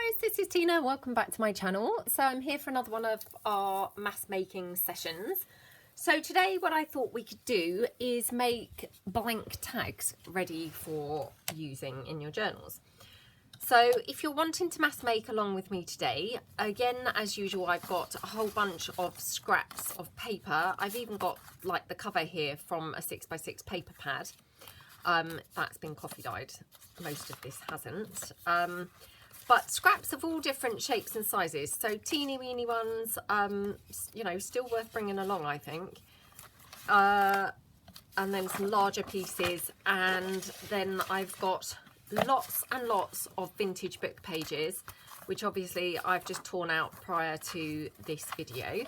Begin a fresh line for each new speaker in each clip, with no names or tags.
guys, this is Tina. Welcome back to my channel. So I'm here for another one of our mass making sessions. So today what I thought we could do is make blank tags ready for using in your journals. So if you're wanting to mass make along with me today, again, as usual, I've got a whole bunch of scraps of paper. I've even got like the cover here from a 6x6 paper pad. That's been coffee dyed. Most of this hasn't. But scraps of all different shapes and sizes. So teeny weeny ones, you know, still worth bringing along, I think. And then some larger pieces. And then I've got lots and lots of vintage book pages, which obviously I've just torn out prior to this video.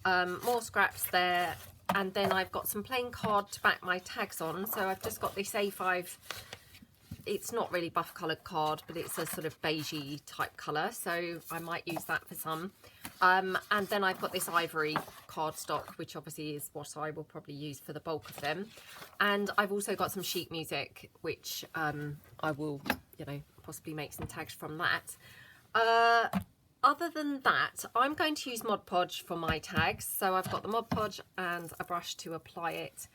More scraps there. And then I've got some plain card to back my tags on. So I've just got this A5. It's not really buff coloured card, but it's a sort of beigey type colour, so I might use that for some. And then I've got this ivory cardstock, which obviously is what I will probably use for the bulk of them. And I've also got some sheet music, which I will, you know, possibly make some tags from that. Other than that, I'm going to use Mod Podge for my tags. So I've got the Mod Podge and a brush to apply it.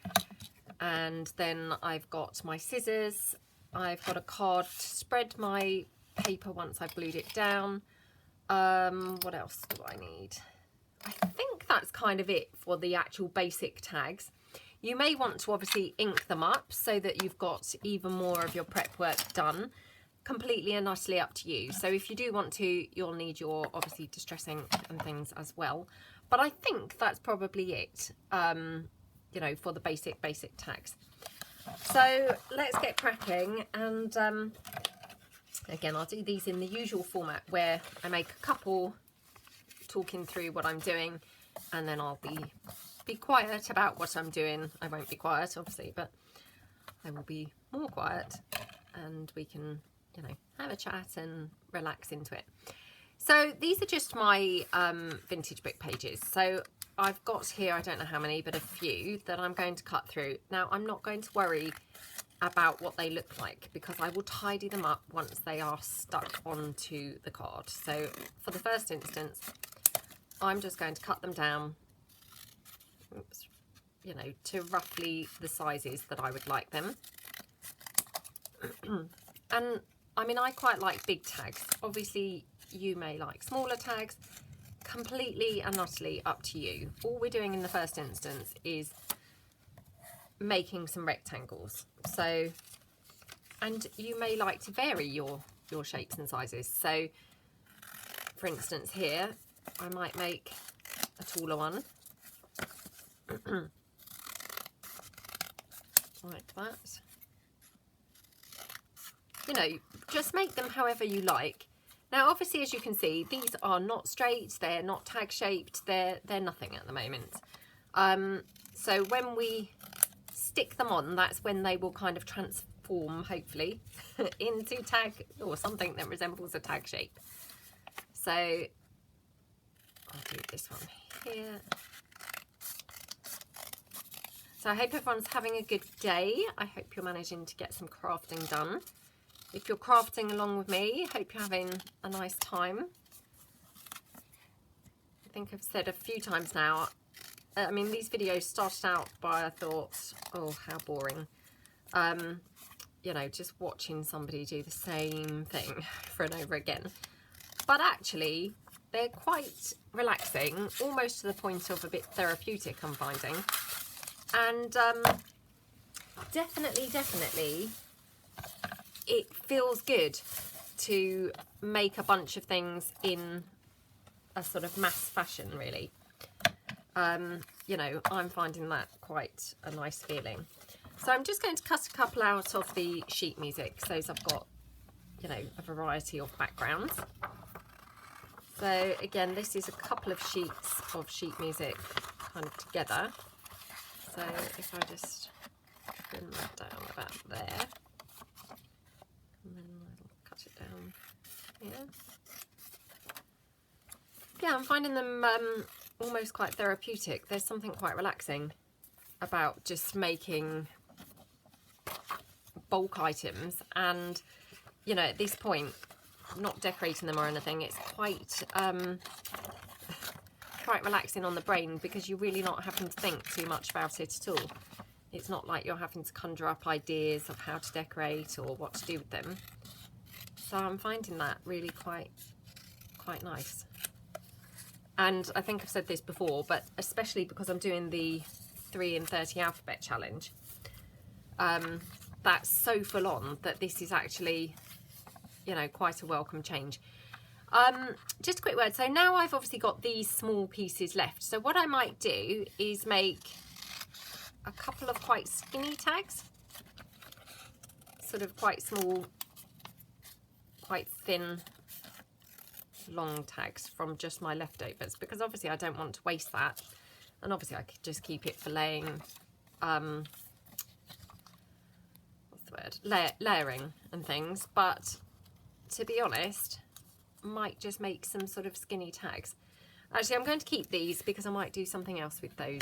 And then I've got my scissors. I've got a card to spread my paper once I've glued it down. What else do I need? I think that's kind of it for the actual basic tags. You may want to obviously ink them up so that you've got even more of your prep work done. Completely and utterly up to you. So if you do want to, you'll need your obviously distress ink and things as well. But I think that's probably it, you know, for the basic tags. So let's get cracking, and again, I'll do these in the usual format where I make a couple talking through what I'm doing, and then I'll be quiet about what I'm doing. I won't be quiet obviously, but I will be more quiet and we can, you know, have a chat and relax into it. So these are just my vintage book pages. So I've got here, I don't know how many, but a few that I'm going to cut through. Now, I'm not going to worry about what they look like because I will tidy them up once they are stuck onto the card. So for the first instance, I'm just going to cut them down, you know, to roughly the sizes that I would like them. And I mean, I quite like big tags. Obviously, you may like smaller tags. Completely and utterly up to you. All we're doing in the first instance is making some rectangles. So, and you may like to vary your shapes and sizes. So, for instance, here I might make a taller one, like that. You know, just make them however you like. Now, obviously, as you can see, these are not straight, they're not tag shaped, they're nothing at the moment. So when we stick them on, that's when they will kind of transform, hopefully, into tag or something that resembles a tag shape. So I'll do this one here. So I hope everyone's having a good day. I hope you're managing to get some crafting done. If you're crafting along with me, hope you're having a nice time. I think I've said a few times now, I mean, these videos started out by, I thought, oh, how boring. You know, just watching somebody do the same thing over and over again. But actually, they're quite relaxing, almost to the point of a bit therapeutic, I'm finding. And definitely, it feels good to make a bunch of things in a sort of mass fashion, really. You know, I'm finding that quite a nice feeling. So I'm just going to cut a couple out of the sheet music. So I've got, you know, a variety of backgrounds. So again, this is a couple of sheets of sheet music kind of together. So if I just bring that down about there. And then I'll cut it down here. Yeah, I'm finding them almost quite therapeutic. There's something quite relaxing about just making bulk items. And, you know, at this point, not decorating them or anything, it's quite quite relaxing on the brain, because you're really not having to think too much about it at all. It's not like you're having to conjure up ideas of how to decorate or what to do with them. So I'm finding that really quite nice. And I think I've said this before, but especially because I'm doing the 3 in 30 alphabet challenge, that's so full on that this is actually, you know, quite a welcome change. Just a quick word. So now I've obviously got these small pieces left. So what I might do is make a couple of quite skinny tags, sort of quite small, quite thin, long tags from just my leftovers, because obviously I don't want to waste that, and obviously I could just keep it for laying, what's the word, layering and things. But to be honest, might just make some sort of skinny tags. Actually, I'm going to keep these because I might do something else with those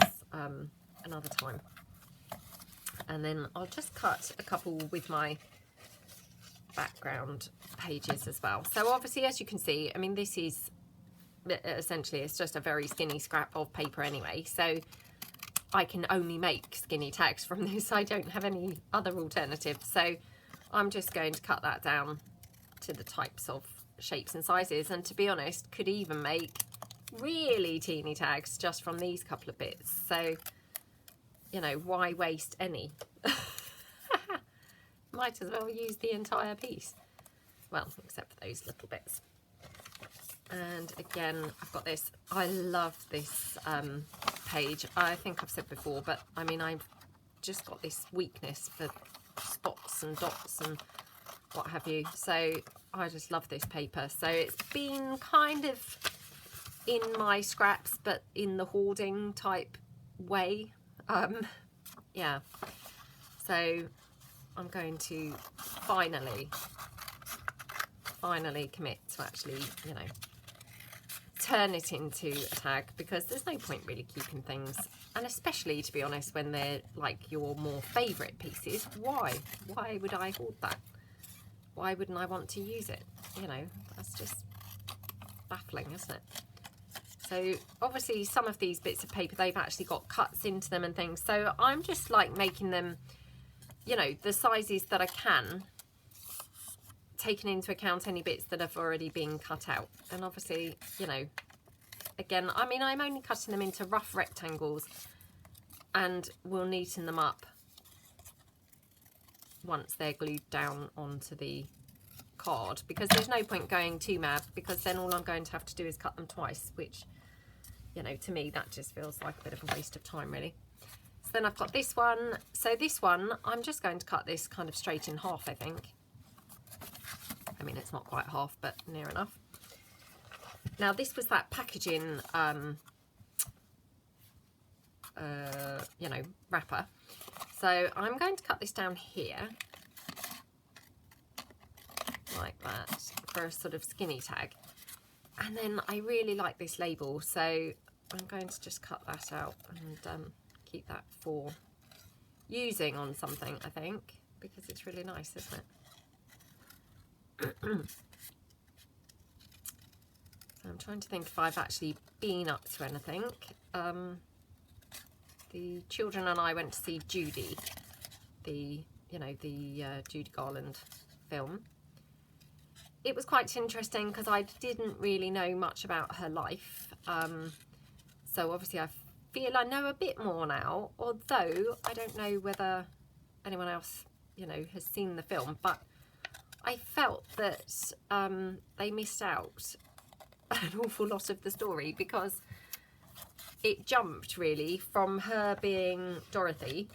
another time. And then I'll just cut a couple with my background pages as well. So obviously, as you can see, I mean, this is essentially, it's just a very skinny scrap of paper anyway, so I can only make skinny tags from this. I don't have any other alternative, so I'm just going to cut that down to the types of shapes and sizes, and to be honest, could even make really teeny tags just from these couple of bits. So, you know, why waste any? Might as well use the entire piece. Well, except for those little bits. And again, I've got this. I love this page. I think I've said before, but I mean, I've just got this weakness for spots and dots and what have you. So I just love this paper. So it's been kind of in my scraps, but in the hoarding type way. Yeah. So I'm going to finally commit to actually, you know, turn it into a tag, because there's no point really keeping things, and especially, to be honest, when they're like your more favourite pieces. Why would I hoard that? Why wouldn't I want to use it? You know, that's just baffling, isn't it? So obviously some of these bits of paper, they've actually got cuts into them and things, so I'm just like making them, you know, the sizes that I can, taking into account any bits that have already been cut out. And obviously, you know, again, I mean, I'm only cutting them into rough rectangles, and we'll neaten them up once they're glued down onto the card, because there's no point going too mad, because then all I'm going to have to do is cut them twice, which, you know, to me that just feels like a bit of a waste of time really. So then I've got this one. So this one, I'm just going to cut this kind of straight in half, I think. I mean, it's not quite half, but near enough. Now this was that packaging, you know, wrapper. So I'm going to cut this down here, like that, for a sort of skinny tag. And then I really like this label, so I'm going to just cut that out and keep that for using on something, I think, because it's really nice, isn't it? So I'm trying to think if I've actually been up to anything. The children and I went to see Judy, the Judy Garland film. It was quite interesting because I didn't really know much about her life. So obviously I feel I know a bit more now, although I don't know whether anyone else, you know, has seen the film, but I felt that they missed out an awful lot of the story, because it jumped really from her being Dorothy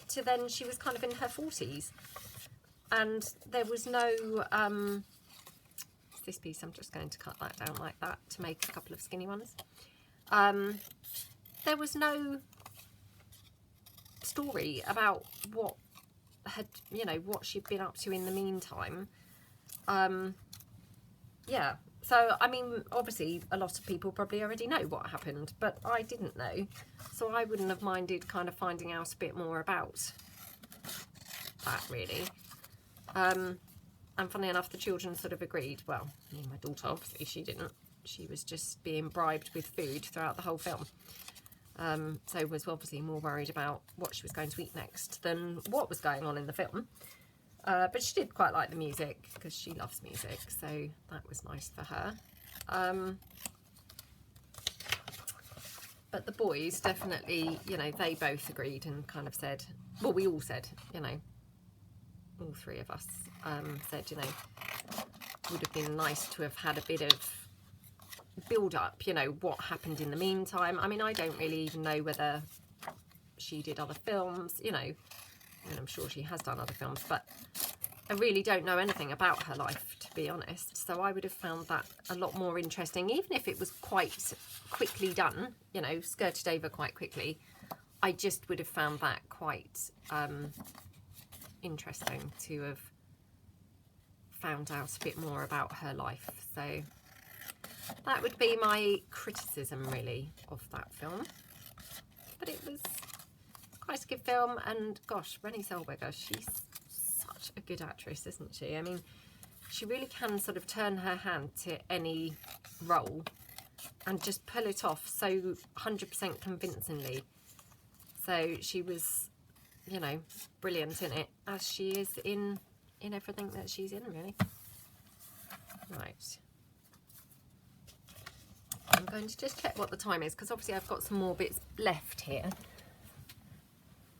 to then she was kind of in her 40s, and there was no this piece, I'm just going to cut that down like that to make a couple of skinny ones. There was no story about what had, you know, what she'd been up to in the meantime. Yeah, so I mean, obviously a lot of people probably already know what happened, but I didn't know, so I wouldn't have minded kind of finding out a bit more about that really. And funny enough, the children sort of agreed. Well, me and my daughter, obviously, she didn't. She was just being bribed with food throughout the whole film. So was obviously more worried about what she was going to eat next than what was going on in the film. But she did quite like the music because she loves music, so that was nice for her. But the boys definitely, you know, they both agreed and kind of said, well, we all said, you know, all three of us said, you know, would have been nice to have had a bit of build up, you know, what happened in the meantime. I mean, I don't really even know whether she did other films, you know, and I'm sure she has done other films, but I really don't know anything about her life, to be honest. So I would have found that a lot more interesting, even if it was quite quickly done, you know, skirted over quite quickly. I just would have found that quite interesting to have found out a bit more about her life. So that would be my criticism, really, of that film. But it was quite a good film, and gosh, Renée Zellweger, she's such a good actress, isn't she? I mean, she really can sort of turn her hand to any role and just pull it off so 100% convincingly. So she was, you know, brilliant in it, as she is in everything that she's in, really. Right. I'm going to just check what the time is, because obviously I've got some more bits left here.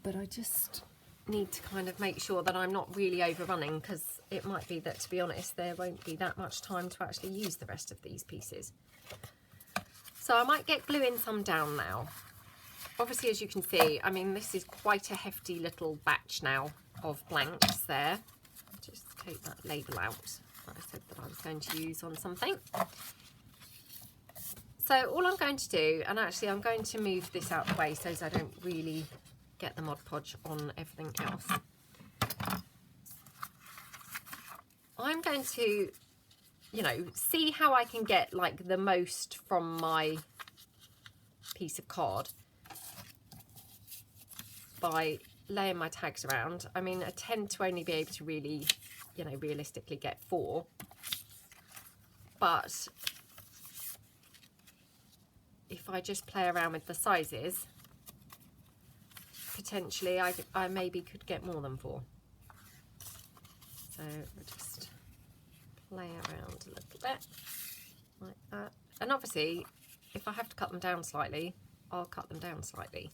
But I just need to kind of make sure that I'm not really overrunning, because it might be that, to be honest, there won't be that much time to actually use the rest of these pieces. So I might get gluing some down now. Obviously, as you can see, I mean, this is quite a hefty little batch now of blanks there. Just take that label out that I said that I was going to use on something. So all I'm going to do, and actually I'm going to move this out of the way so that I don't really get the Mod Podge on everything else. I'm going to, you know, see how I can get like the most from my piece of card by laying my tags around. I mean, I tend to only be able to really, you know, realistically get 4. But if I just play around with the sizes, potentially I maybe could get more than 4. So we'll just play around a little bit like that. And obviously, if I have to cut them down slightly, I'll cut them down slightly.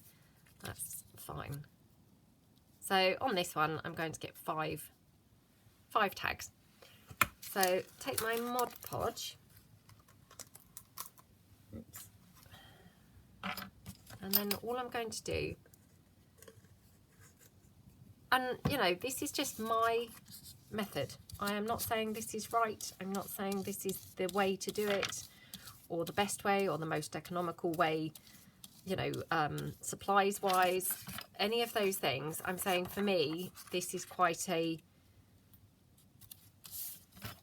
That's fine. So on this one, I'm going to get 5 tags. So take my Mod Podge. Oops. And then all I'm going to do, and you know, this is just my method. I am not saying this is right. I'm not saying this is the way to do it, or the best way, or the most economical way, you know, supplies wise, any of those things. I'm saying for me, this is quite a,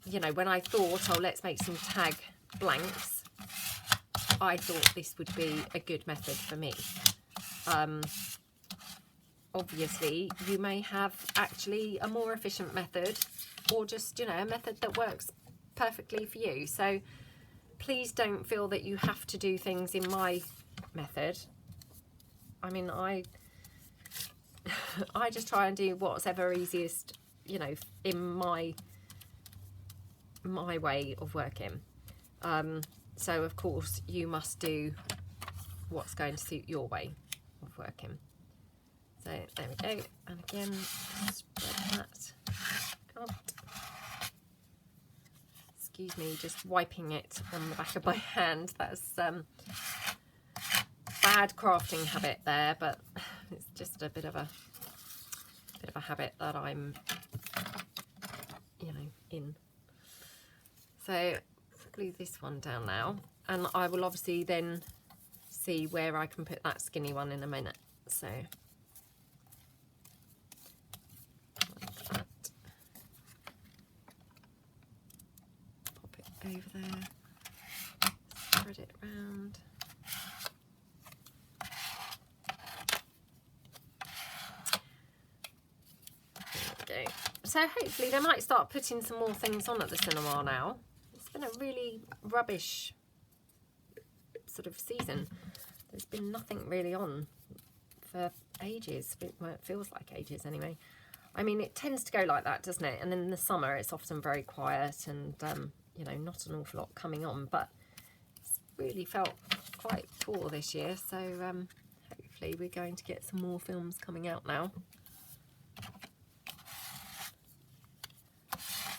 you know, when I thought, oh, let's make some tag blanks, I thought this would be a good method for me. Obviously, you may have actually a more efficient method, or just, you know, a method that works perfectly for you. So please don't feel that you have to do things in my method. I mean, I just try and do what's ever easiest, you know, in my way of working. So of course you must do what's going to suit your way of working. So there we go, and again, spread that out. Excuse me, just wiping it on the back of my hand. That's bad crafting habit there, but it's just a bit of a habit that I'm, you know, in. So glue this one down now, and I will obviously then see where I can put that skinny one in a minute. So like that. Pop it over there, spread it around. There we go. So hopefully they might start putting some more things on at the cinema now. It's been a really rubbish sort of season. There's been nothing really on for ages. Well, it feels like ages anyway. I mean, it tends to go like that, doesn't it? And in the summer, it's often very quiet and, you know, not an awful lot coming on. But it's really felt quite poor this year. So hopefully we're going to get some more films coming out now.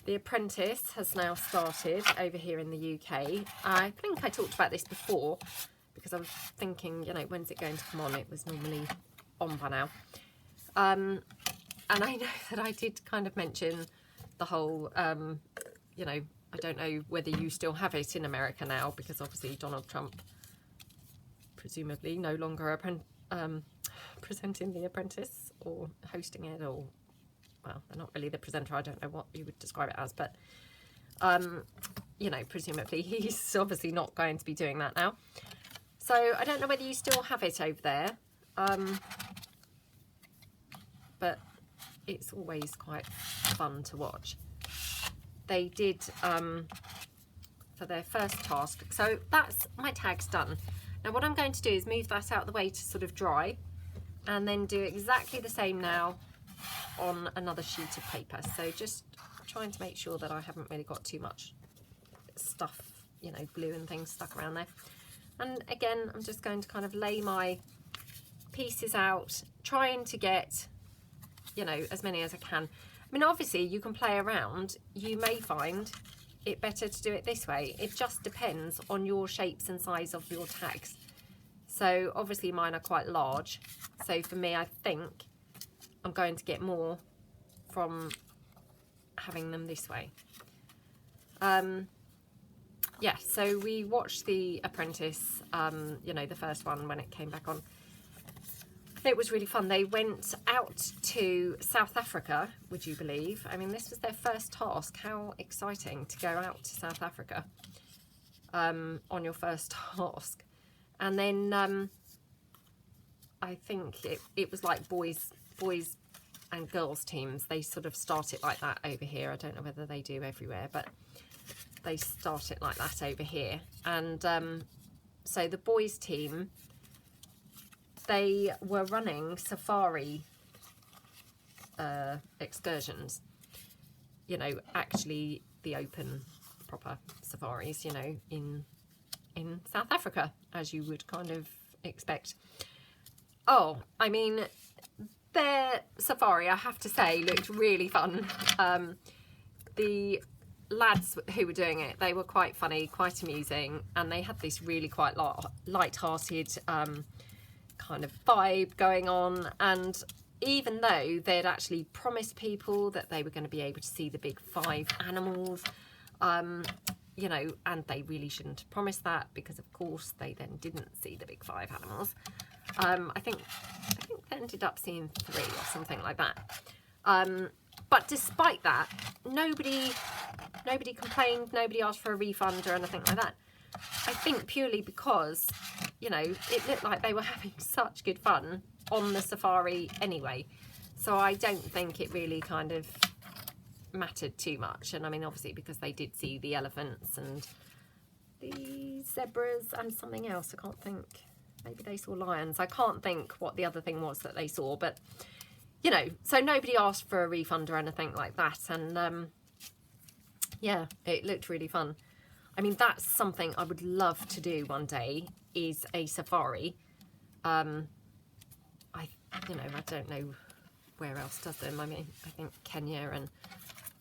The Apprentice has now started over here in the UK. I think I talked about this before because I was thinking, you know, when's it going to come on? It was normally on by now. And I know that I did kind of mention the whole, you know, I don't know whether you still have it in America now because obviously Donald Trump presumably no longer presenting The Apprentice or hosting it, or, well, they're not really the presenter. I don't know what you would describe it as, but, you know, presumably he's obviously not going to be doing that now. So I don't know whether you still have it over there, but it's always quite fun to watch. They did, for their first task, so that's, my tag's done. Now what I'm going to do is move that out of the way to sort of dry, and then do exactly the same now on another sheet of paper. So just trying to make sure that I haven't really got too much stuff, you know, glue and things stuck around there. And again, I'm just going to kind of lay my pieces out, trying to get, you know, as many as I can. I mean, obviously you can play around. You may find it better to do it this way. It just depends on your shapes and size of your tags. So obviously mine are quite large. So for me, I think I'm going to get more from having them this way. Yeah, so we watched The Apprentice, you know, the first one when it came back on. It was really fun. They went out to South Africa, would you believe? I mean, this was their first task. How exciting to go out to South Africa on your first task. And then I think it was like boys and girls teams. They sort of start it like that over here. I don't know whether they do everywhere, but they start it like that over here. And so the boys team, they were running safari excursions, you know, actually the open proper safaris, you know, in South Africa, as you would kind of expect. Oh, I mean, their safari, I have to say, looked really fun. The lads who were doing it, they were quite funny, quite amusing, and they had this really quite light-hearted kind of vibe going on. And even though they'd actually promised people that they were going to be able to see the big 5 animals, you know, and they really shouldn't have promised that, because of course they then didn't see the big 5 animals. I think they ended up seeing 3 or something like that. But despite that, nobody complained, nobody asked for a refund or anything like that. I think purely because, you know, it looked like they were having such good fun on the safari anyway. So I don't think it really kind of mattered too much. And I mean, obviously, because they did see the elephants and the zebras and something else. I can't think. Maybe they saw lions. I can't think what the other thing was that they saw. But, you know, so nobody asked for a refund or anything like that. And, yeah, it looked really fun. I mean, that's something I would love to do one day, is a safari. You know, I don't know where else does them. I mean, I think Kenya and,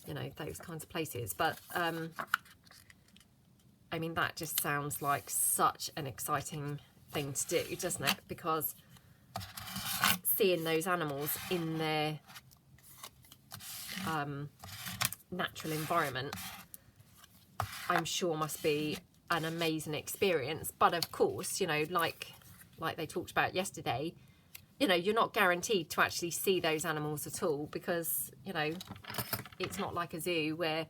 you know, those kinds of places. But, I mean, that just sounds like such an exciting thing to do, doesn't it? Because seeing those animals in their natural environment, I'm sure must be an amazing experience. But of course, you know, like they talked about yesterday, you know, you're not guaranteed to actually see those animals at all, because, you know, it's not like a zoo where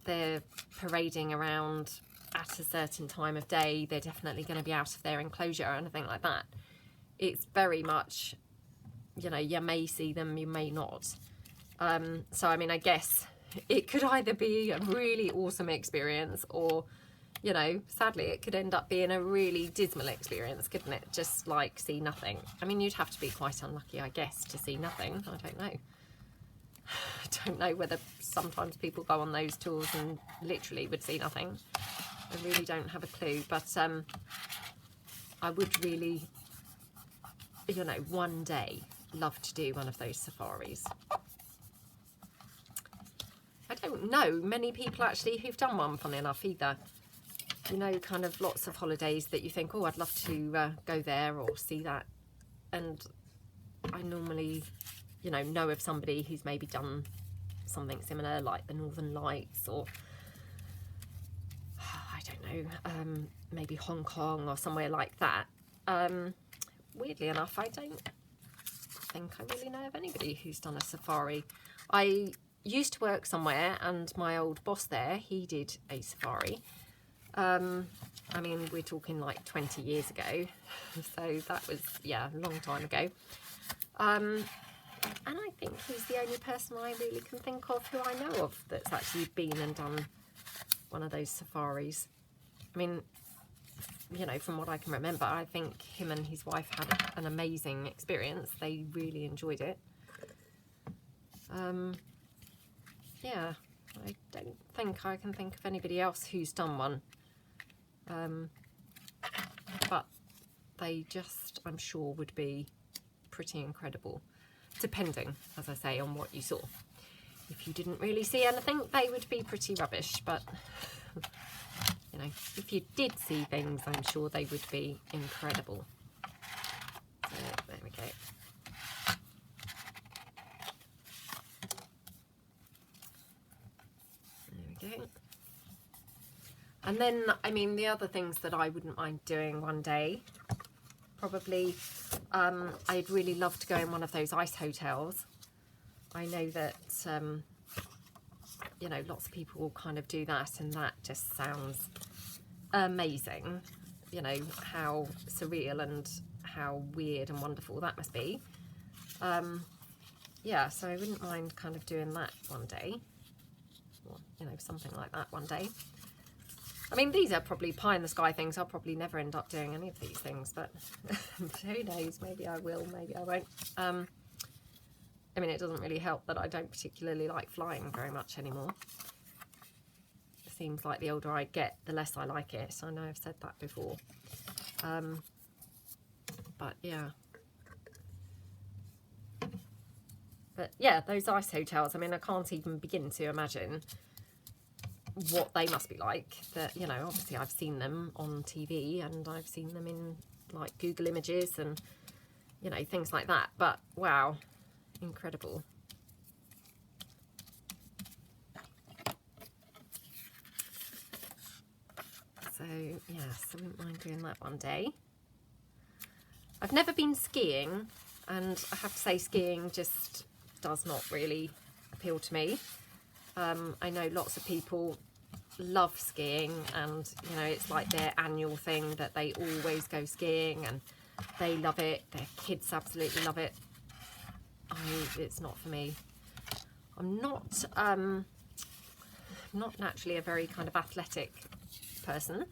they're parading around at a certain time of day. They're definitely going to be out of their enclosure or anything like that. It's very much, you know, you may see them, you may not. So I mean, I guess it could either be a really awesome experience, or, you know, sadly it could end up being a really dismal experience, couldn't it? Just like see nothing. I mean, you'd have to be quite unlucky, I guess, to see nothing. I don't know. I don't know whether sometimes people go on those tours and literally would see nothing. I really don't have a clue, but I would really, you know, one day love to do one of those safaris. I don't know many people actually who've done one, funny enough, either. You know, kind of lots of holidays that you think, oh, I'd love to go there or see that. And I normally, you know of somebody who's maybe done something similar, like the Northern Lights, or I don't know, maybe Hong Kong or somewhere like that. Weirdly enough, I don't think I really know of anybody who's done a safari. I used to work somewhere, and my old boss there, he did a safari. I mean, we're talking like 20 years ago, so that was, yeah, a long time ago. And I think he's the only person I really can think of who I know of that's actually been and done one of those safaris. I mean, you know, from what I can remember, I think him and his wife had an amazing experience. They really enjoyed it. Yeah, I don't think I can think of anybody else who's done one. But they just, I'm sure, would be pretty incredible, depending, as I say, on what you saw. If you didn't really see anything, they would be pretty rubbish, but you know, if you did see things, I'm sure they would be incredible. So there we go. There we go. And then, I mean, the other things that I wouldn't mind doing one day, probably, I'd really love to go in one of those ice hotels. I know that, you know, lots of people will kind of do that, and that just sounds amazing. You know, how surreal and how weird and wonderful that must be. Yeah, so I wouldn't mind kind of doing that one day, or, you know, something like that one day. I mean, these are probably pie in the sky things. I'll probably never end up doing any of these things, but who knows? Maybe I will, maybe I won't. I mean, it doesn't really help that I don't particularly like flying very much anymore. It seems like the older I get, the less I like it. So I know I've said that before. But yeah. But yeah, those ice hotels, I mean, I can't even begin to imagine what they must be like. That, you know, obviously I've seen them on TV, and I've seen them in like Google Images and, you know, things like that. But wow, incredible. So yes, I wouldn't mind doing that one day. I've never been skiing, and I have to say skiing just does not really appeal to me. I know lots of people love skiing, and you know, it's like their annual thing that they always go skiing and they love it. Their kids absolutely love it. It's not for me. I'm not naturally a very kind of athletic person.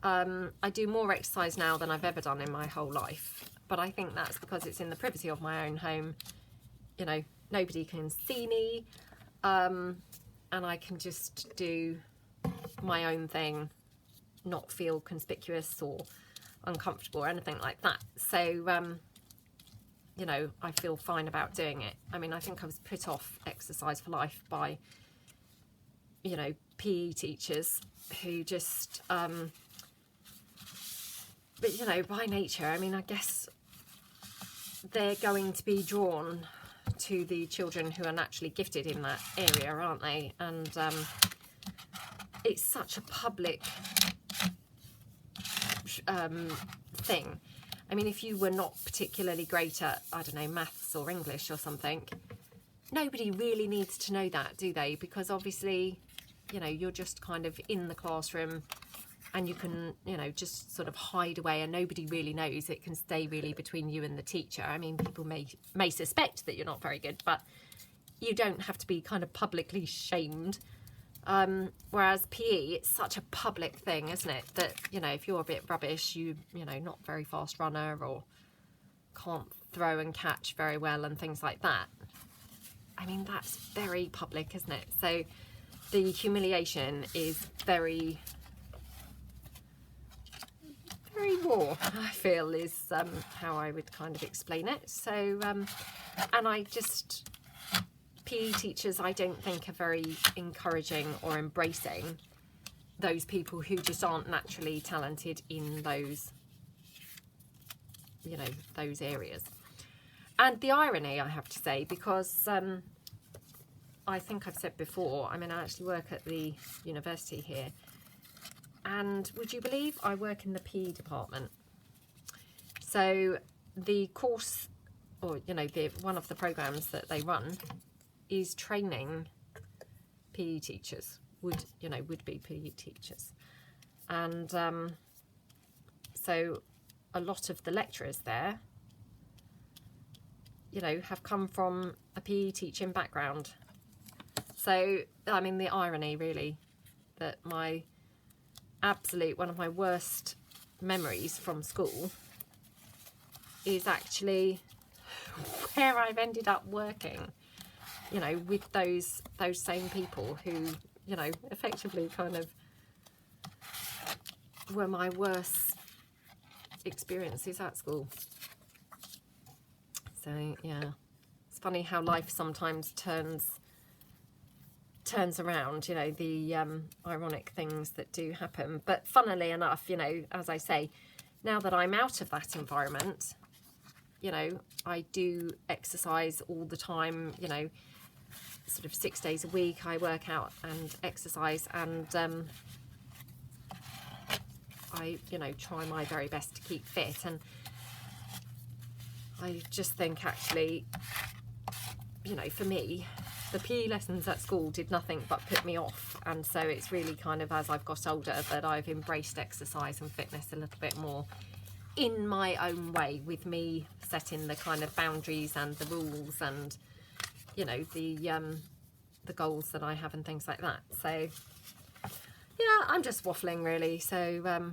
I do more exercise now than I've ever done in my whole life, but I think that's because it's in the privacy of my own home. You know, nobody can see me, and I can just do my own thing, not feel conspicuous or uncomfortable or anything like that. So, you know, I feel fine about doing it. I mean, I think I was put off exercise for life by, you know, PE teachers who just, but, you know, by nature, I mean, I guess they're going to be drawn to the children who are naturally gifted in that area, aren't they? And it's such a public thing. I mean, if you were not particularly great at, I don't know, maths or English or something, nobody really needs to know that, do they? Because obviously, you know, you're just kind of in the classroom and you can, you know, just sort of hide away and nobody really knows. It can stay really between you and the teacher. I mean, people may suspect that you're not very good, but you don't have to be kind of publicly shamed. Whereas PE, it's such a public thing, isn't it? That, you know, if you're a bit rubbish, you know, not a very fast runner or can't throw and catch very well and things like that. I mean, that's very public, isn't it? So the humiliation is very raw, I feel, is how I would kind of explain it. So, and I just, PE teachers, I don't think are very encouraging or embracing those people who just aren't naturally talented in those, you know, those areas. And the irony, I have to say, because I think I've said before, I mean, I actually work at the university here, and would you believe I work in the PE department? So the course, or, you know, one of the programs that they run is training PE teachers, would be PE teachers. And so a lot of the lecturers there, you know, have come from a PE teaching background. So, I mean, the irony really, that one of my worst memories from school is actually where I've ended up working, you know, with those same people who, you know, effectively kind of were my worst experiences at school. So yeah, it's funny how life sometimes turns around, you know, the ironic things that do happen. But funnily enough, you know, as I say, now that I'm out of that environment, you know, I do exercise all the time, you know, sort of 6 days a week I work out and exercise, and I, you know, try my very best to keep fit. And I just think, actually, you know, for me, the PE lessons at school did nothing but put me off. And so it's really kind of as I've got older that I've embraced exercise and fitness a little bit more in my own way, with me setting the kind of boundaries and the rules and, you know, the goals that I have and things like that. So yeah, I'm just waffling really. So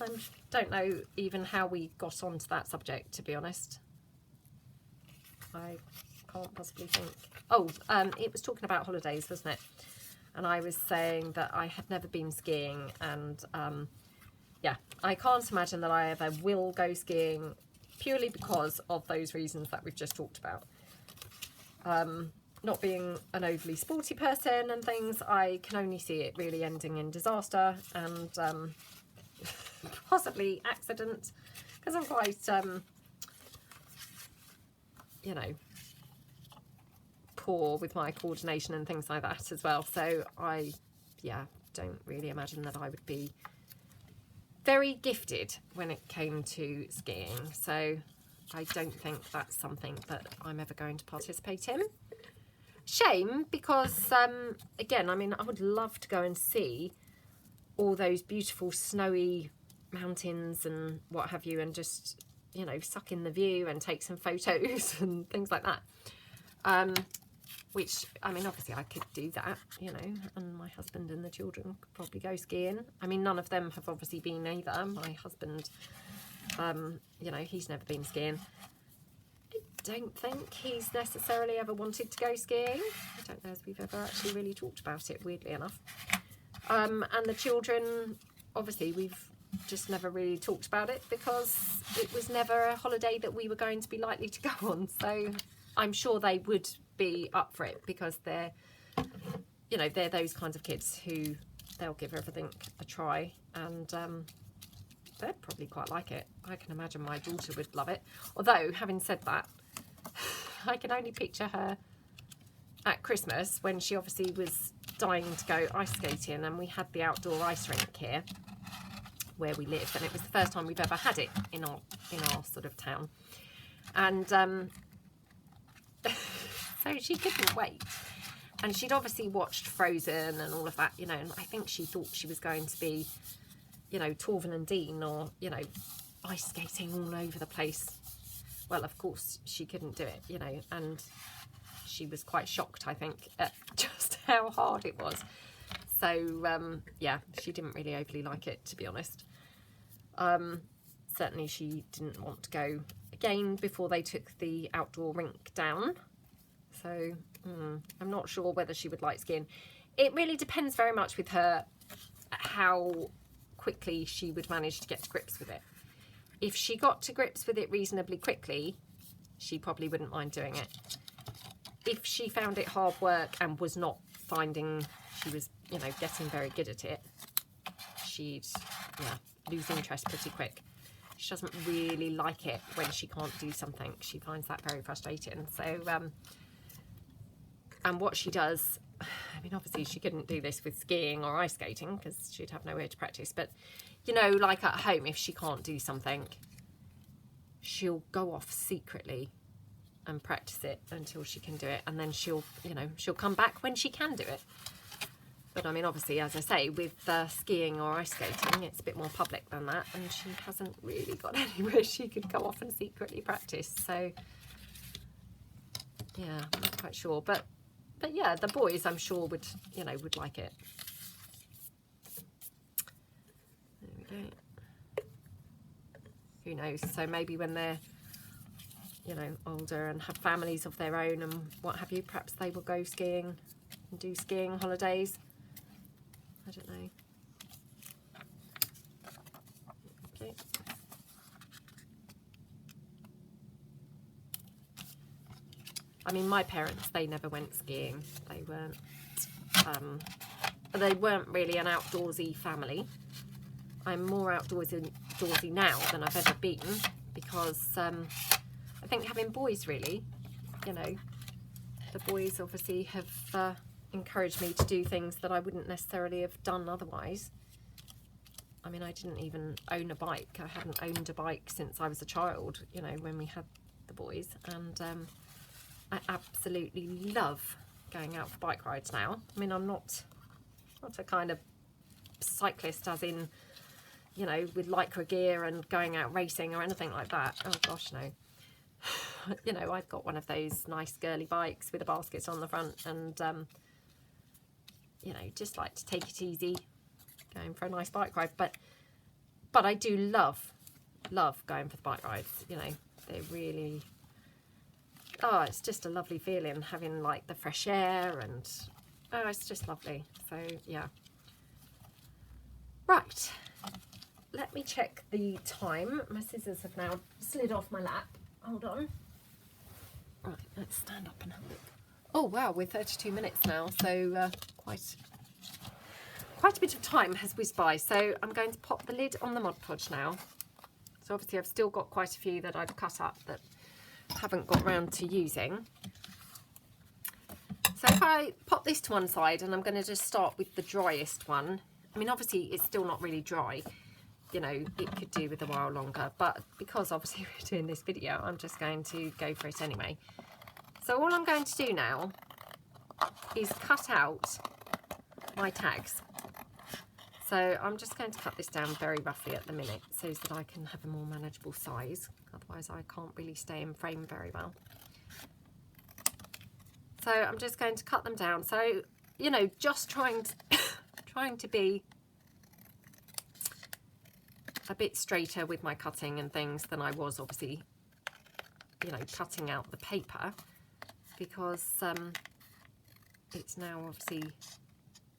I don't know even how we got onto that subject, to be honest. I can't possibly think. Oh, it was talking about holidays, wasn't it? And I was saying that I had never been skiing, and yeah, I can't imagine that I ever will go skiing, purely because of those reasons that we've just talked about. Not being an overly sporty person and things, I can only see it really ending in disaster and possibly accident, because I'm quite, you know, poor with my coordination and things like that as well. So I, yeah, don't really imagine that I would be very gifted when it came to skiing. So I don't think that's something that I'm ever going to participate in. Shame, because again, I mean, I would love to go and see all those beautiful snowy mountains and what have you, and just, you know, suck in the view and take some photos and things like that. Which, I mean, obviously I could do that, you know, and my husband and the children could probably go skiing. I mean, none of them have obviously been either. My husband, you know, he's never been skiing. I don't think he's necessarily ever wanted to go skiing. I don't know if we've ever actually really talked about it, weirdly enough. And the children, obviously, we've just never really talked about it, because it was never a holiday that we were going to be likely to go on. So I'm sure they would be up for it, because they're, you know, they're those kinds of kids who they'll give everything a try, and they'd probably quite like it. I can imagine my daughter would love it. Although, having said that, I can only picture her at Christmas when she obviously was dying to go ice skating, and we had the outdoor ice rink here where we live, and it was the first time we've ever had it in our sort of town. And so she couldn't wait, and she'd obviously watched Frozen and all of that, you know, and I think she thought she was going to be, you know, Torvin and Dean, or, you know, ice skating all over the place. Well, of course she couldn't do it, you know, and she was quite shocked, I think, at just how hard it was. So yeah, she didn't really overly like it, to be honest. Certainly she didn't want to go again before they took the outdoor rink down. So I'm not sure whether she would like skiing. It really depends very much with her how quickly she would manage to get to grips with it. If she got to grips with it reasonably quickly, she probably wouldn't mind doing it. If she found it hard work and was not finding she was, you know, getting very good at it, she'd, yeah, lose interest pretty quick. She doesn't really like it when she can't do something. She finds that very frustrating. So, and what she does, I mean, obviously she couldn't do this with skiing or ice skating because she'd have nowhere to practice. But, you know, like at home, if she can't do something, she'll go off secretly and practice it until she can do it. And then she'll, you know, she'll come back when she can do it. But I mean, obviously, as I say, with skiing or ice skating, it's a bit more public than that. And she hasn't really got anywhere she could go off and secretly practice. So, yeah, I'm not quite sure. But yeah, the boys, I'm sure, would, you know, would like it. There we go. Who knows? So maybe when they're, you know, older and have families of their own and what have you, perhaps they will go skiing and do skiing holidays. I don't know. Okay. I mean, my parents, they never went skiing. They weren't really an outdoorsy family. I'm more outdoorsy now than I've ever been because I think having boys, really, you know, the boys obviously have encouraged me to do things that I wouldn't necessarily have done otherwise. I mean, I didn't even own a bike. I hadn't owned a bike since I was a child, you know, when we had the boys. And I absolutely love going out for bike rides now. I mean, I'm not a kind of cyclist as in, you know, with lycra gear and going out racing or anything like that. Oh gosh, no. You know, I've got one of those nice girly bikes with a basket on the front and you know, just like to take it easy, going for a nice bike ride. But I do love going for the bike rides. You know, they're really, oh, it's just a lovely feeling having like the fresh air and oh, it's just lovely. So yeah. Right, let me check the time. My scissors have now slid off my lap. Hold on. Right, let's stand up and have a look. Oh wow, we're 32 minutes now, so quite a bit of time has whizzed by. So I'm going to pop the lid on the Mod Podge now. So obviously I've still got quite a few that I've cut up that haven't got round to using. So if I pop this to one side, and I'm going to just start with the driest one. I mean, obviously it's still not really dry. You know, it could do with a while longer, but because obviously we're doing this video, I'm just going to go for it anyway. So all I'm going to do now is cut out my tags. So I'm just going to cut this down very roughly at the minute so that I can have a more manageable size. Otherwise I can't really stay in frame very well. So I'm just going to cut them down. So, you know, just trying to be a bit straighter with my cutting and things than I was obviously, you know, cutting out the paper, because it's now obviously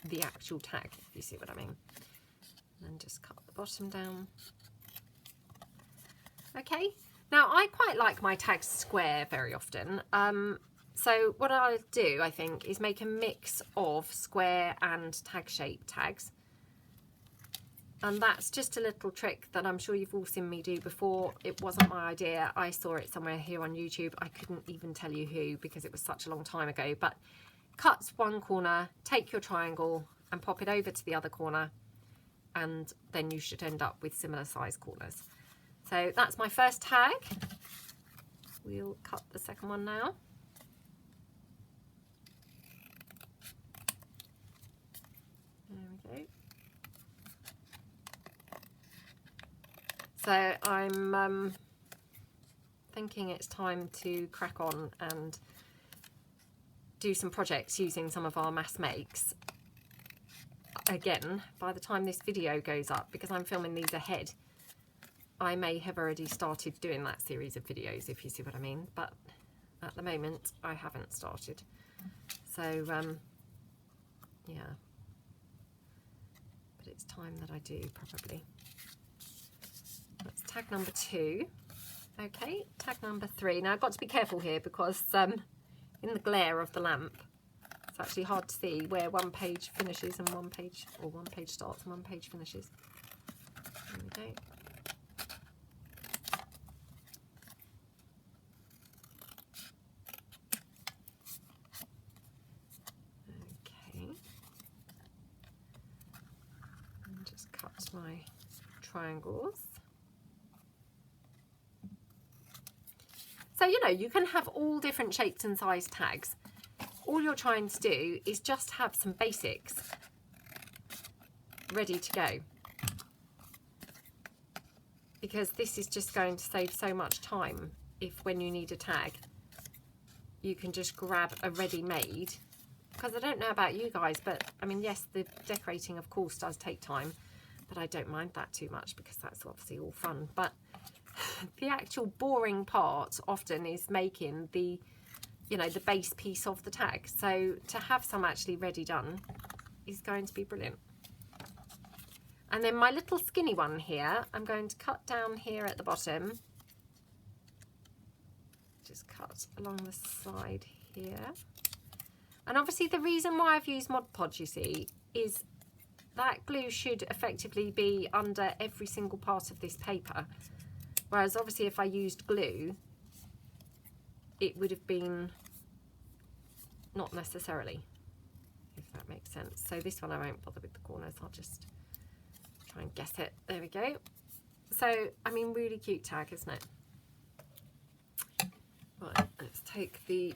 the actual tag, if you see what I mean. And just cut the bottom down. Okay, now I quite like my tags square very often. So what I'll do, I think, is make a mix of square and tag shape tags. And that's just a little trick that I'm sure you've all seen me do before. It wasn't my idea. I saw it somewhere here on YouTube. I couldn't even tell you who because it was such a long time ago. But cut one corner, take your triangle and pop it over to the other corner. And then you should end up with similar size corners. So that's my first tag. We'll cut the second one now. There we go. So I'm thinking it's time to crack on and do some projects using some of our mass makes. Again, by the time this video goes up, because I'm filming these ahead, I may have already started doing that series of videos, if you see what I mean, but at the moment I haven't started. So yeah, but it's time that I do, probably. That's tag number 2. Okay, tag number 3. Now I've got to be careful here because in the glare of the lamp, it's actually hard to see where one page finishes and one page starts and one page finishes. There we go. Okay. And just cut my triangles. So, you know, you can have all different shapes and size tags. All you're trying to do is just have some basics ready to go. Because this is just going to save so much time if when you need a tag, you can just grab a ready-made. Because I don't know about you guys, but I mean, yes, the decorating, of course, does take time, but I don't mind that too much because that's obviously all fun. But the actual boring part often is making the, you know, the base piece of the tag. So to have some actually ready done is going to be brilliant. And then my little skinny one here, I'm going to cut down here at the bottom. Just cut along the side here. And obviously the reason why I've used Mod Podge, you see, is that glue should effectively be under every single part of this paper. Whereas obviously if I used glue, it would have been not necessarily, if that makes sense. So this one I won't bother with the corners, I'll just try and guess it. There we go. So, I mean, really cute tag, isn't it? Right, let's take the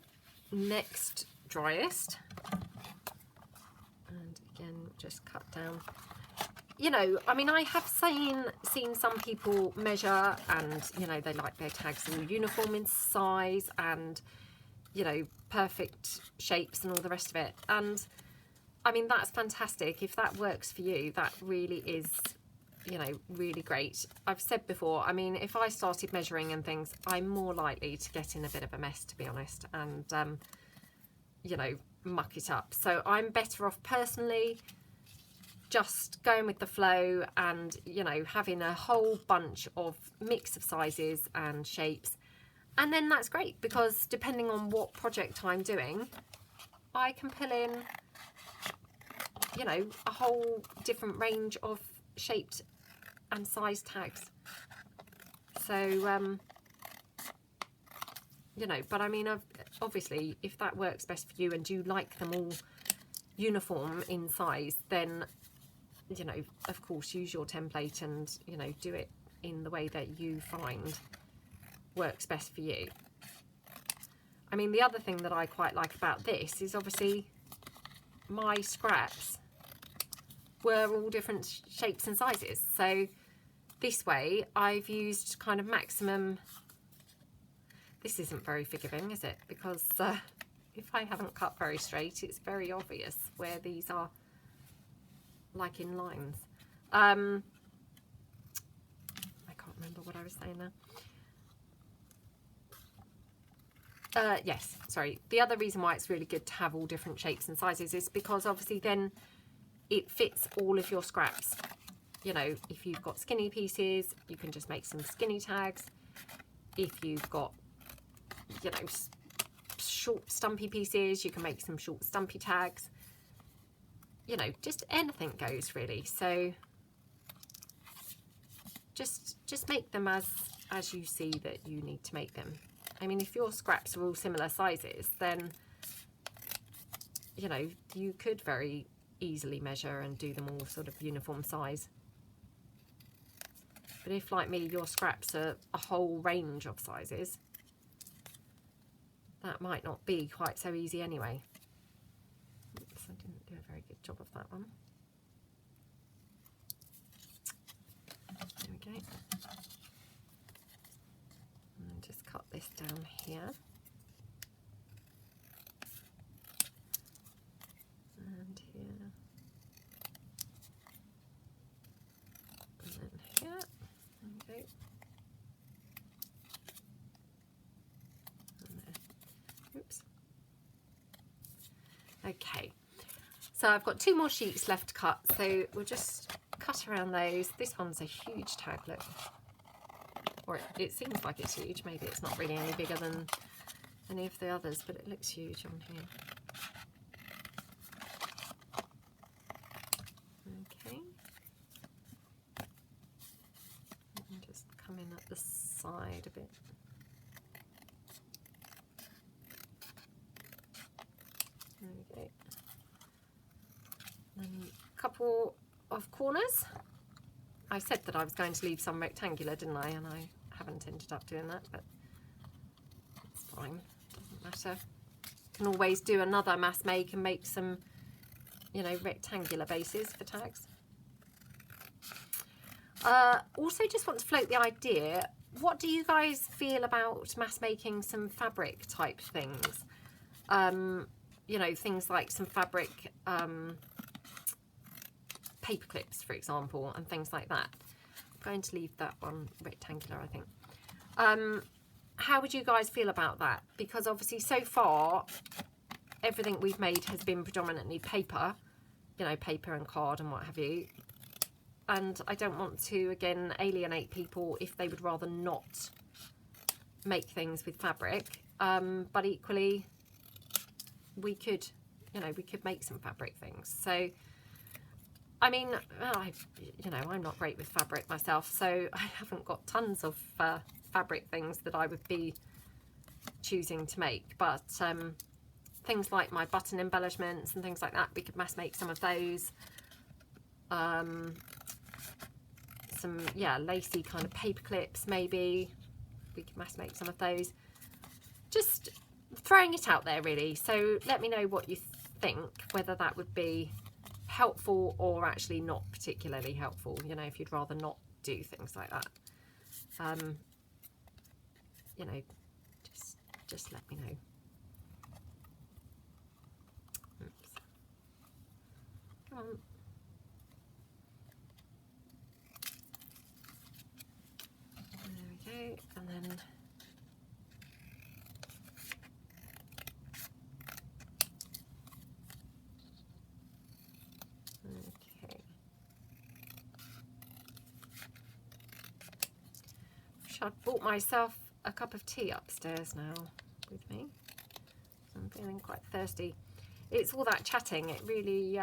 next driest. And again, just cut down. You know, I mean, I have seen some people measure and, you know, they like their tags all uniform in size and, you know, perfect shapes and all the rest of it. And I mean, that's fantastic. If that works for you, that really is, you know, really great. I've said before, I mean, if I started measuring and things, I'm more likely to get in a bit of a mess, to be honest, and, you know, muck it up. So I'm better off personally just going with the flow and, you know, having a whole bunch of mix of sizes and shapes. And then that's great because depending on what project I'm doing, I can pull in, you know, a whole different range of shaped and size tags. So, you know, but I mean, obviously, if that works best for you and you like them all uniform in size, then, you know, of course, use your template and, you know, do it in the way that you find works best for you. I mean, the other thing that I quite like about this is obviously my scraps were all different shapes and sizes. So this way I've used kind of maximum. This isn't very forgiving, is it? Because if I haven't cut very straight, it's very obvious where these are like in lines. I can't remember what I was saying now. Yes, sorry. The other reason why it's really good to have all different shapes and sizes is because obviously then it fits all of your scraps. You know, if you've got skinny pieces, you can just make some skinny tags. If you've got, you know, short stumpy pieces, you can make some short stumpy tags. You know, just anything goes really. So just make them as you see that you need to make them. I mean, if your scraps are all similar sizes, then, you know, you could very easily measure and do them all sort of uniform size. But if, like me, your scraps are a whole range of sizes, that might not be quite so easy anyway. Oops, I didn't do a very good job of that one. There we go. And just cut this down here. Okay. Oops. Okay, so I've got 2 more sheets left to cut, so we'll just cut around those. This one's a huge tag, look. Or it seems like it's huge. Maybe it's not really any bigger than any of the others, but it looks huge on here. Okay. And just come in at the side a bit. There we go. And a couple of corners. I said that I was going to leave some rectangular, didn't I? And I haven't ended up doing that, but it's fine. Doesn't matter. Can always do another mass make and make some, you know, rectangular bases for tags. Also, just want to float the idea. What do you guys feel about mass making some fabric type things? You know, things like some fabric paper clips, for example, and things like that. I'm going to leave that one rectangular, I think. How would you guys feel about that? Because obviously so far everything we've made has been predominantly paper, you know, paper and card and what have you, and I don't want to again alienate people if they would rather not make things with fabric, but equally we could, you know, we could make some fabric things. So I mean, you know, I'm not great with fabric myself, so I haven't got tons of fabric things that I would be choosing to make, but things like my button embellishments and things like that, we could mass make some of those. Some, yeah, lacy kind of paper clips, maybe we could mass make some of those. Just throwing it out there, really. So let me know what you think, whether that would be helpful or actually not particularly helpful, you know, if you'd rather not do things like that. You know, just let me know. Oops. Come on. There we go, and then okay. I've bought myself a cup of tea upstairs now with me. I'm feeling quite thirsty. It's all that chatting, it really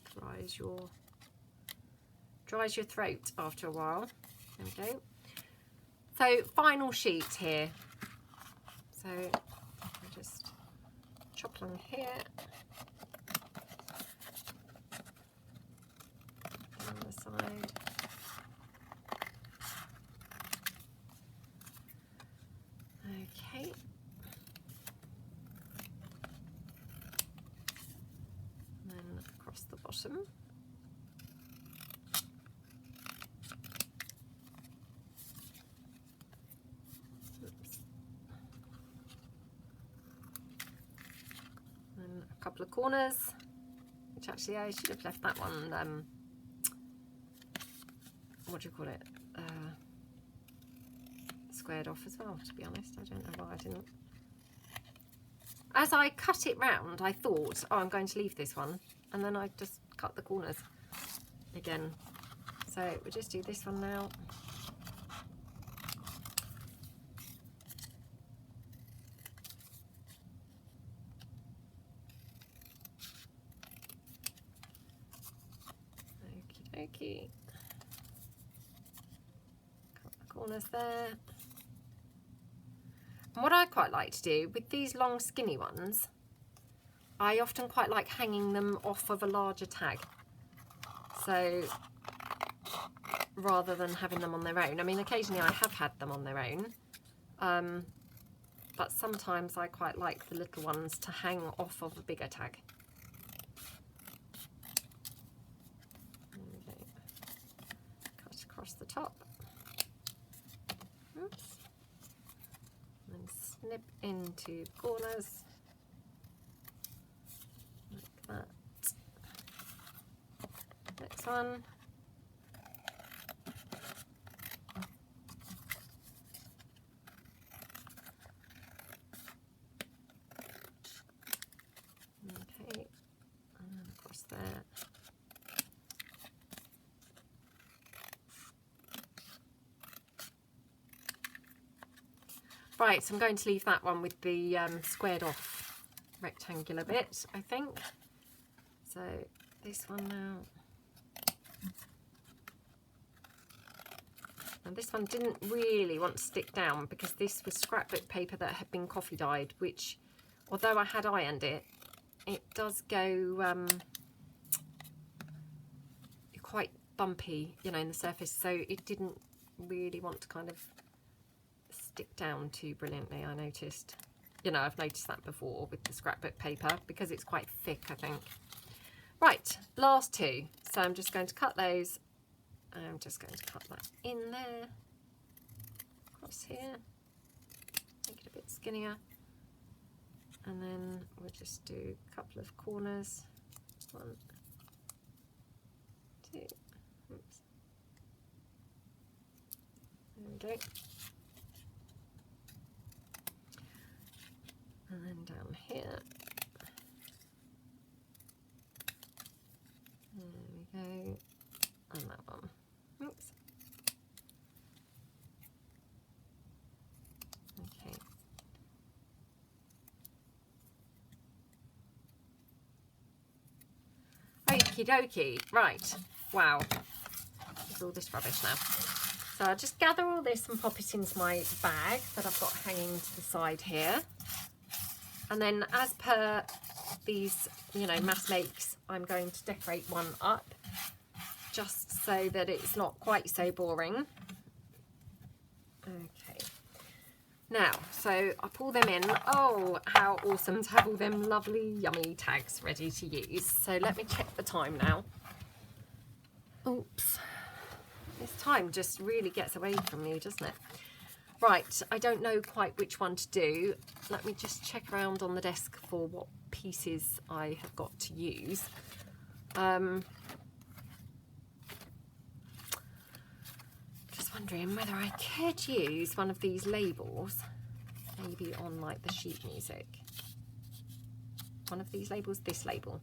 dries your throat after a while. There we go. So final sheet here. So I'll just chop along here. On the side. Okay. And then across the bottom. Oops. And a couple of corners, which actually I should have left that one, what do you call it? Squared off as well, to be honest. I don't know why I didn't. As I cut it round, I thought, oh, I'm going to leave this one, and then I just cut the corners again. So we'll just do this one now. Okie dokie. Cut the corners there. And what I quite like to do with these long skinny ones, I often quite like hanging them off of a larger tag. So rather than having them on their own, I mean occasionally I have had them on their own, but sometimes I quite like the little ones to hang off of a bigger tag. There we go. Cut across the top. Oops. And snip into corners like that. Next one. Right, so I'm going to leave that one with the squared off rectangular bit, I think. So this one now. And this one didn't really want to stick down because this was scrapbook paper that had been coffee dyed, which, although I had ironed it, it does go quite bumpy, you know, in the surface. So it didn't really want to kind of stick down too brilliantly, I noticed. You know, I've noticed that before with the scrapbook paper because it's quite thick, I think. Right, last two. So I'm just going to cut those. I'm just going to cut that in there, across here, make it a bit skinnier, and then we'll just do a couple of corners. 1, 2, oops. There we go. And then down here. There we go. And that one. Oops. Okay. Okie dokie. Right. Wow. There's all this rubbish now. So I'll just gather all this and pop it into my bag that I've got hanging to the side here. And then as per these, you know, mass makes, I'm going to decorate one up, just so that it's not quite so boring. Okay. Now, so I pull them in. Oh, how awesome to have all them lovely, yummy tags ready to use. So let me check the time now. Oops. This time just really gets away from me, doesn't it? Right, I don't know quite which one to do. Let me just check around on the desk for what pieces I have got to use. Just wondering whether I could use one of these labels, maybe on like the sheet music. One of these labels, this label.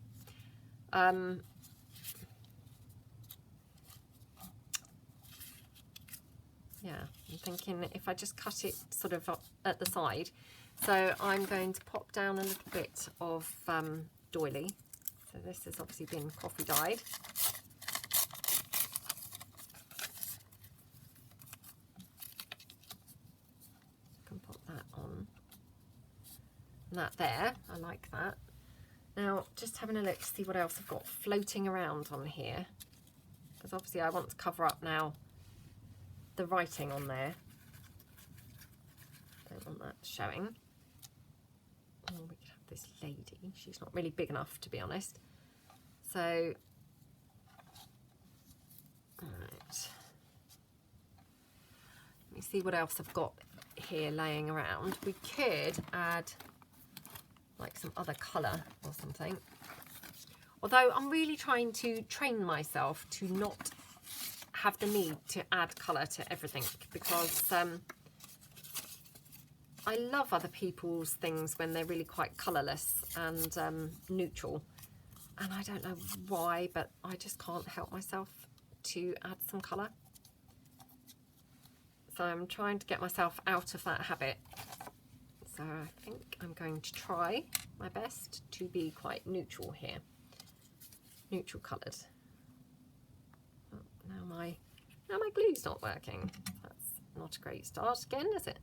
Yeah, I'm thinking if I just cut it sort of up at the side. So I'm going to pop down a little bit of doily. So this has obviously been coffee dyed. I can pop that on. And that there, I like that. Now, just having a look to see what else I've got floating around on here. Because obviously I want to cover up now the writing on there. Don't want that showing. Oh, we could have this lady. She's not really big enough, to be honest. So, right. Let me see what else I've got here laying around. We could add like some other colour or something. Although I'm really trying to train myself to not have the need to add colour to everything, because I love other people's things when they're really quite colourless and neutral, and I don't know why, but I just can't help myself to add some colour. So I'm trying to get myself out of that habit. So I think I'm going to try my best to be quite neutral here, neutral coloured. Now my glue's not working. That's not a great start again, is it?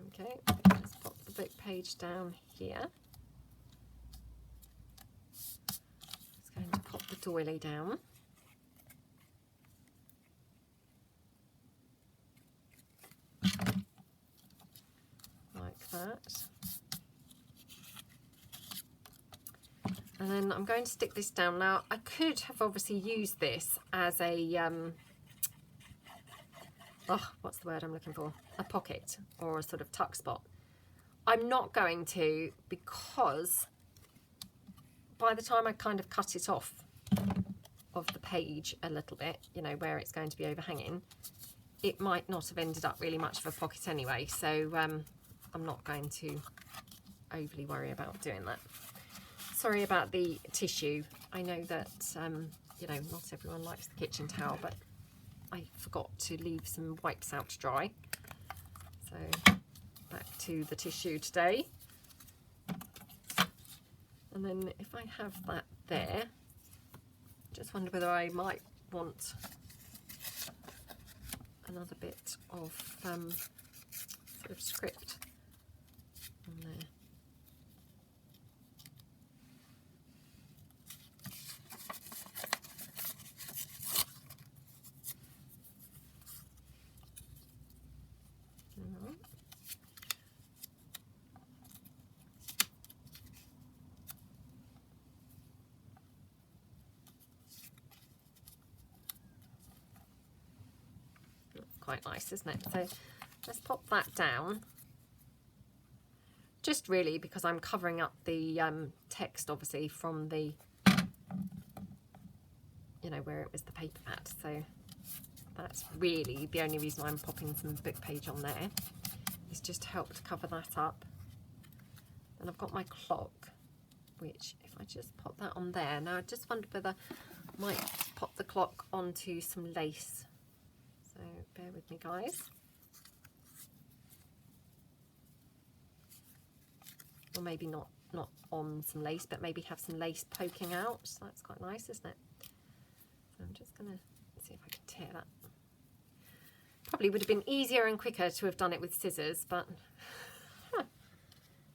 Okay, just pop the book page down here. Just going to pop the doily down. Like that. And then I'm going to stick this down. Now, I could have obviously used this as a, what's the word I'm looking for? A pocket or a sort of tuck spot. I'm not going to, because by the time I kind of cut it off of the page a little bit, you know, where it's going to be overhanging, it might not have ended up really much of a pocket anyway. So I'm not going to overly worry about doing that. sorry about the tissue. I know that, you know, not everyone likes the kitchen towel, but I forgot to leave some wipes out to dry. So back to the tissue today. And then if I have that there, just wonder whether I might want another bit of sort of script on there. Quite nice, isn't it? So let's pop that down, just really because I'm covering up the text obviously from the, you know, where it was the paper mat. So that's really the only reason I'm popping some book page on there, is just to help to cover that up. And I've got my clock, which if I just pop that on there, now I just wonder whether I might pop the clock onto some lace. So bear with me, guys. Or maybe not on some lace, but maybe have some lace poking out. So that's quite nice, isn't it? So I'm just going to see if I can tear that. Probably would have been easier and quicker to have done it with scissors, but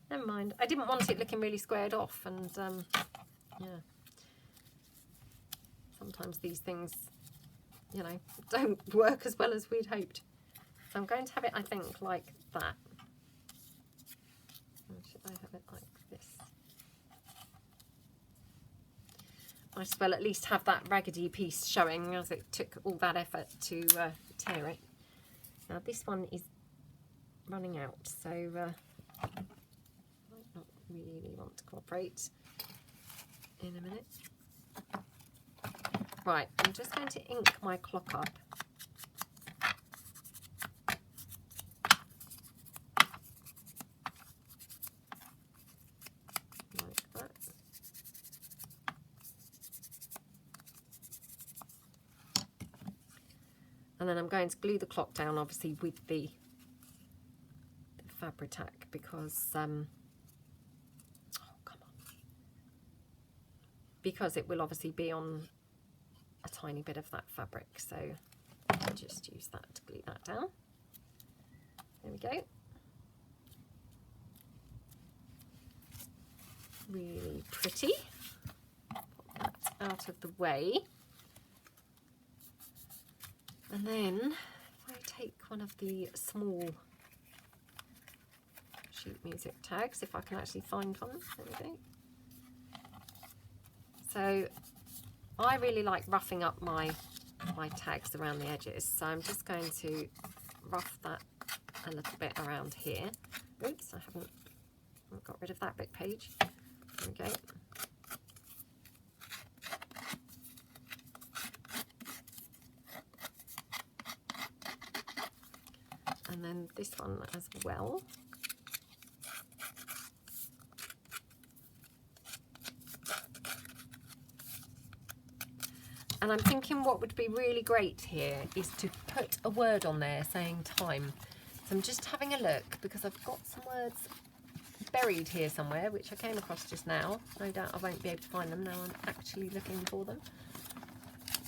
never mind. I didn't want it looking really squared off, and yeah. Sometimes these things, you know, don't work as well as we'd hoped. So I'm going to have it, I think, like that. Or should I have it like this? Might as well at least have that raggedy piece showing, as it took all that effort to tear it. Now this one is running out, so I might not really want to cooperate in a minute. Right, I'm just going to ink my clock up. Like that. And then I'm going to glue the clock down, obviously, with the Fabri-Tac, because, oh, come on. Because it will obviously be on a tiny bit of that fabric, so I'll just use that to glue that down. There we go. Really pretty. Pop that out of the way. And then if I take one of the small sheet music tags, if I can actually find one, there we go. So I really like roughing up my tags around the edges, so I'm just going to rough that a little bit around here. Oops, I haven't got rid of that bit page. There we go. And then this one as well. And I'm thinking what would be really great here is to put a word on there saying time. So I'm just having a look, because I've got some words buried here somewhere, which I came across just now. No doubt I won't be able to find them now I'm actually looking for them.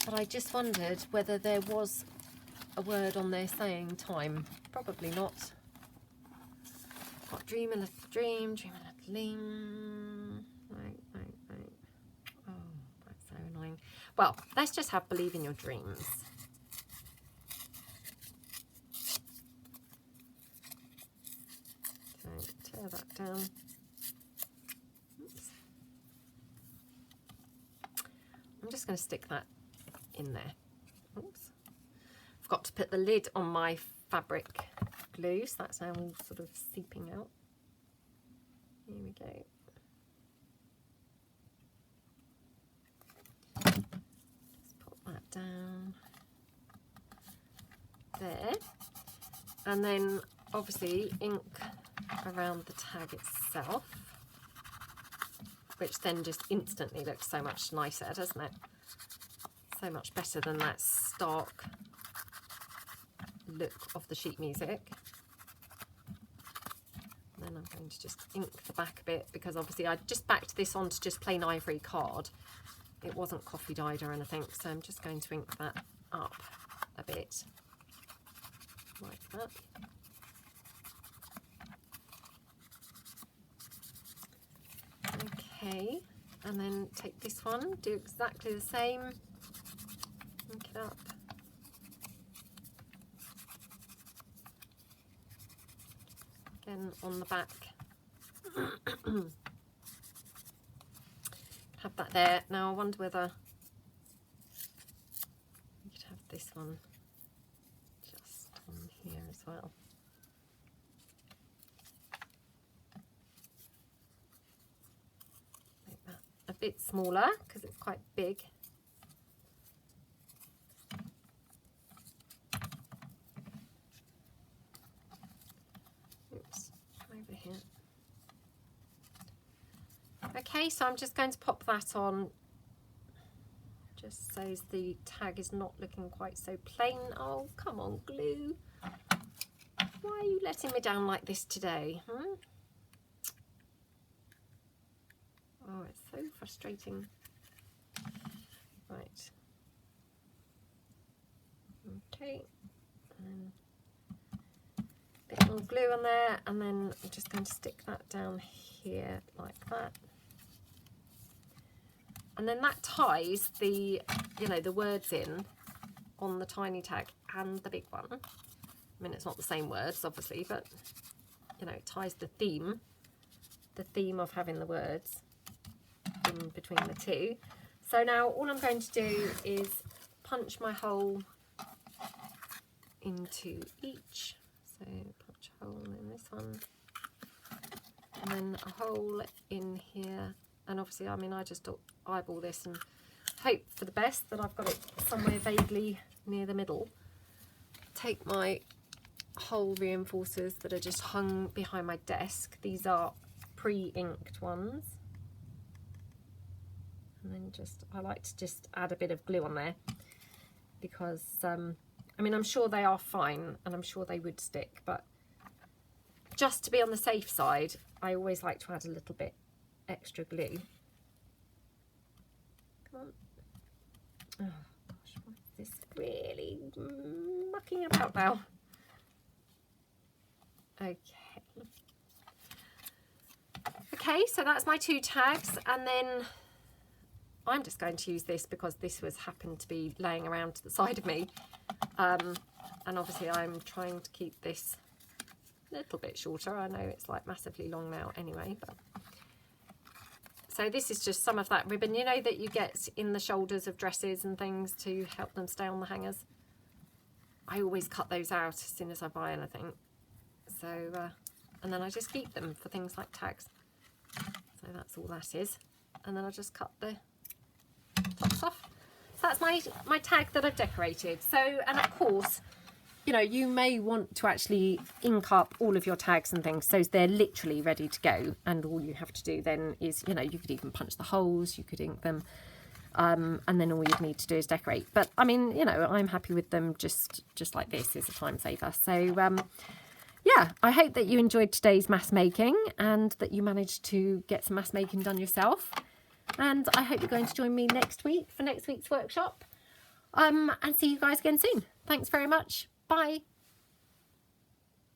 But I just wondered whether there was a word on there saying time. Probably not. Got dream a little dream, dream a little dream. Right. Oh, that's so annoying. Well, let's just have believe in your dreams. So tear that down. Oops. I'm just going to stick that in there. Oops. I've got to put the lid on my fabric glue, so that's now all sort of seeping out. Here we go. Just put that down there, and then obviously ink around the tag itself. which then just instantly looks so much nicer, doesn't it? So much better than that stark look of the sheet music. And then I'm going to just ink the back a bit, because obviously I just backed this onto just plain ivory card. It wasn't coffee dyed or anything, so I'm just going to ink that up a bit like that. Okay, and then take this one, do exactly the same, ink it up. Again on the back. Have that there. Now I wonder whether we could have this one just on here as well. Make that a bit smaller because it's quite big. Oops, over here. Okay, so I'm just going to pop that on just so the tag is not looking quite so plain. Oh, come on, glue. Why are you letting me down like this today? Oh, it's so frustrating. Right. Okay. And a bit more glue on there, and then I'm just going to stick that down here like that. And then that ties the, you know, the words in on the tiny tag and the big one. I mean, it's not the same words, obviously, but, you know, it ties the theme of having the words in between the two. So now all I'm going to do is punch my hole into each. So punch a hole in this one, and then a hole in here. And obviously, I mean, I just eyeball this and hope for the best that I've got it somewhere vaguely near the middle. Take my hole reinforcers that are just hung behind my desk. These are pre-inked ones. And then I like to just add a bit of glue on there, because, I mean, I'm sure they are fine and I'm sure they would stick, but just to be on the safe side, I always like to add a little bit extra glue. Come on. Oh gosh, what is this really mucking about now? Okay. Okay, so that's my two tags, and then I'm just going to use this because this happened to be laying around to the side of me, and obviously I'm trying to keep this a little bit shorter. I know it's like massively long now anyway, but so this is just some of that ribbon, you know, that you get in the shoulders of dresses and things to help them stay on the hangers. I always cut those out as soon as I buy anything. So, and then I just keep them for things like tags. So that's all that is. And then I just cut the tops off. So that's my tag that I've decorated. So, and of course, you know, you may want to actually ink up all of your tags and things so they're literally ready to go, and all you have to do then is, you know, you could even punch the holes, you could ink them, and then all you'd need to do is decorate. But I mean, you know, I'm happy with them just like this. Is a time saver. So yeah, I hope that you enjoyed today's mass making and that you managed to get some mass making done yourself, and I hope you're going to join me next week for next week's workshop, and see you guys again soon. Thanks very much. Bye.